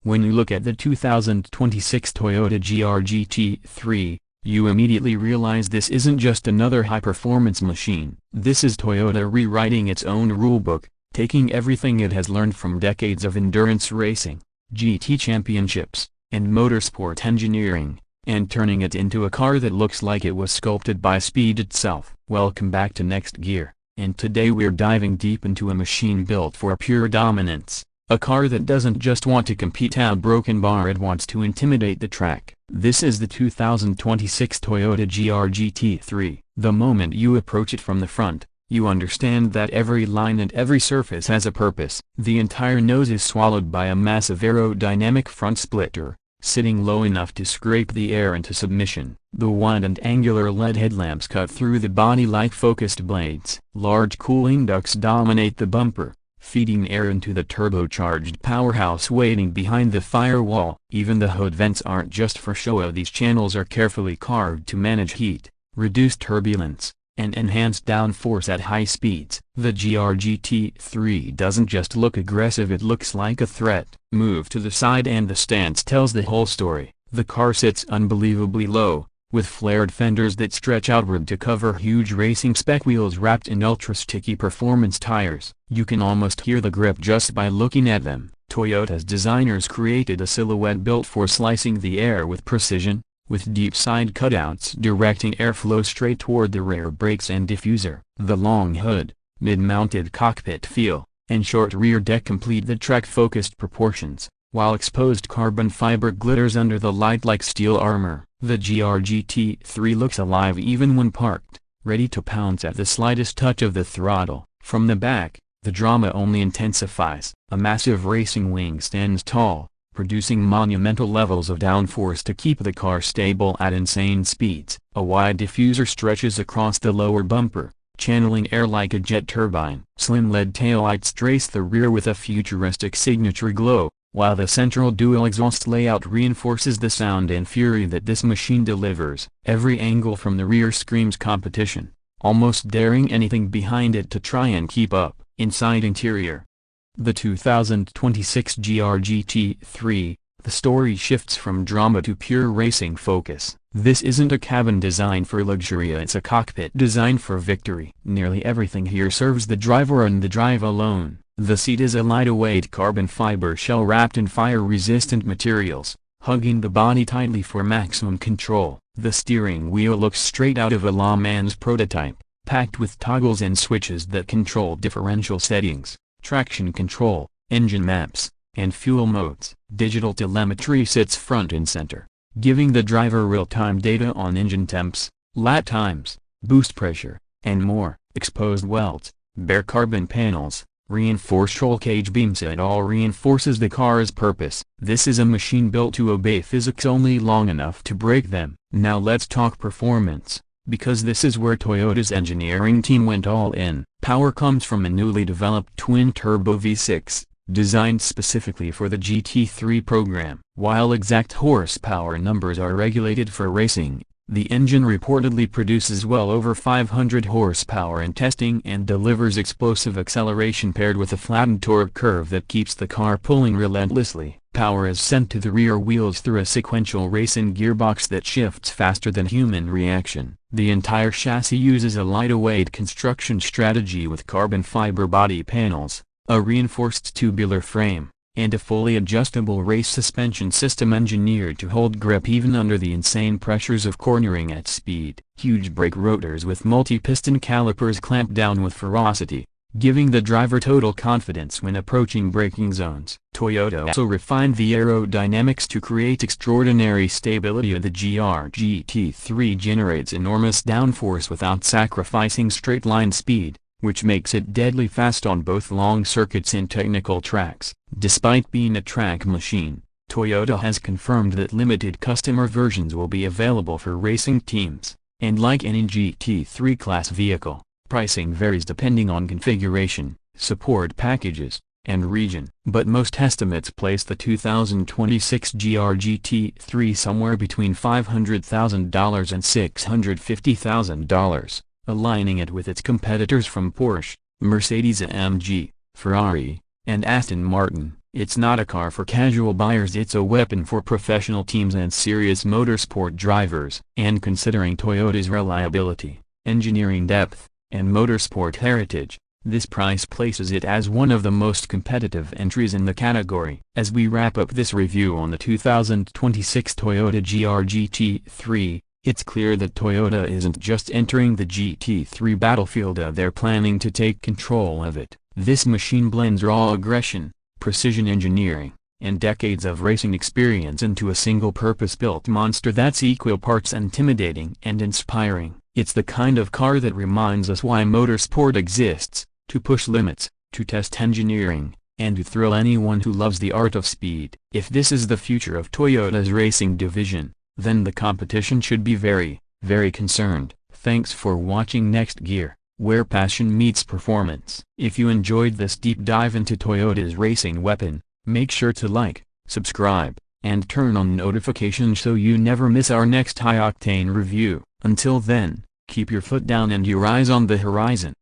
When you look at the 2026 Toyota GR GT3, you immediately realize this isn't just another high-performance machine. This is Toyota rewriting its own rulebook, taking everything it has learned from decades of endurance racing, GT championships, and motorsport engineering, and turning it into a car that looks like it was sculpted by speed itself. Welcome back to Next Gear, and today we're diving deep into a machine built for pure dominance. A car that doesn't just want to compete at a broken bar, it wants to intimidate the track. This is the 2026 Toyota GR GT3. The moment you approach it from the front, you understand that every line and every surface has a purpose. The entire nose is swallowed by a massive aerodynamic front splitter, sitting low enough to scrape the air into submission. The wide and angular LED headlamps cut through the body like focused blades. Large cooling ducts dominate the bumper, feeding air into the turbocharged powerhouse waiting behind the firewall. Even the hood vents aren't just for show. These channels are carefully carved to manage heat, reduce turbulence, and enhance downforce at high speeds. The GR GT3 doesn't just look aggressive, it looks like a threat. Move to the side and the stance tells the whole story. The car sits unbelievably low, with flared fenders that stretch outward to cover huge racing spec wheels wrapped in ultra-sticky performance tires. You can almost hear the grip just by looking at them. Toyota's designers created a silhouette built for slicing the air with precision, with deep side cutouts directing airflow straight toward the rear brakes and diffuser. The long hood, mid-mounted cockpit feel, and short rear deck complete the track-focused proportions, while exposed carbon fiber glitters under the light like steel armor. The GR GT3 looks alive even when parked, ready to pounce at the slightest touch of the throttle. From the back, the drama only intensifies. A massive racing wing stands tall, producing monumental levels of downforce to keep the car stable at insane speeds. A wide diffuser stretches across the lower bumper, channeling air like a jet turbine. Slim LED taillights trace the rear with a futuristic signature glow, while the central dual exhaust layout reinforces the sound and fury that this machine delivers. Every angle from the rear screams competition, almost daring anything behind it to try and keep up. Inside interior. The 2026 GR GT3, the story shifts from drama to pure racing focus. This isn't a cabin designed for luxury, it's a cockpit designed for victory. Nearly everything here serves the driver and the drive alone. The seat is a lightweight carbon fiber shell wrapped in fire-resistant materials, hugging the body tightly for maximum control. The steering wheel looks straight out of a Le Mans prototype, packed with toggles and switches that control differential settings, traction control, engine maps, and fuel modes. Digital telemetry sits front and center, giving the driver real-time data on engine temps, lap times, boost pressure, and more. Exposed welds, bare carbon panels, reinforced roll cage beams, it all reinforces the car's purpose. This is a machine built to obey physics only long enough to break them. Now let's talk performance, because this is where Toyota's engineering team went all in. Power comes from a newly developed twin-turbo V6, designed specifically for the GT3 program. While exact horsepower numbers are regulated for racing, the engine reportedly produces well over 500 horsepower in testing and delivers explosive acceleration paired with a flattened torque curve that keeps the car pulling relentlessly. Power is sent to the rear wheels through a sequential racing gearbox that shifts faster than human reaction. The entire chassis uses a lightweight construction strategy with carbon fiber body panels, a reinforced tubular frame, and a fully adjustable race suspension system engineered to hold grip even under the insane pressures of cornering at speed. Huge brake rotors with multi-piston calipers clamp down with ferocity, giving the driver total confidence when approaching braking zones. Toyota also refined the aerodynamics to create extraordinary stability. The GR GT3 generates enormous downforce without sacrificing straight-line speed, which makes it deadly fast on both long circuits and technical tracks. Despite being a track machine, Toyota has confirmed that limited customer versions will be available for racing teams, and like any GT3 class vehicle, pricing varies depending on configuration, support packages, and region. But most estimates place the 2026 GR GT3 somewhere between $500,000 and $650,000. Aligning it with its competitors from Porsche, Mercedes-AMG, Ferrari, and Aston Martin. It's not a car for casual buyers, it's a weapon for professional teams and serious motorsport drivers. And considering Toyota's reliability, engineering depth, and motorsport heritage, this price places it as one of the most competitive entries in the category. As we wrap up this review on the 2026 Toyota GR GT3, it's clear that Toyota isn't just entering the GT3 battlefield, they're planning to take control of it. This machine blends raw aggression, precision engineering, and decades of racing experience into a single purpose-built monster that's equal parts intimidating and inspiring. It's the kind of car that reminds us why motorsport exists, to push limits, to test engineering, and to thrill anyone who loves the art of speed. If this is the future of Toyota's racing division, then the competition should be very, very concerned. Thanks for watching Next Gear, where passion meets performance. If you enjoyed this deep dive into Toyota's racing weapon, make sure to like, subscribe, and turn on notifications so you never miss our next high-octane review. Until then, keep your foot down and your eyes on the horizon.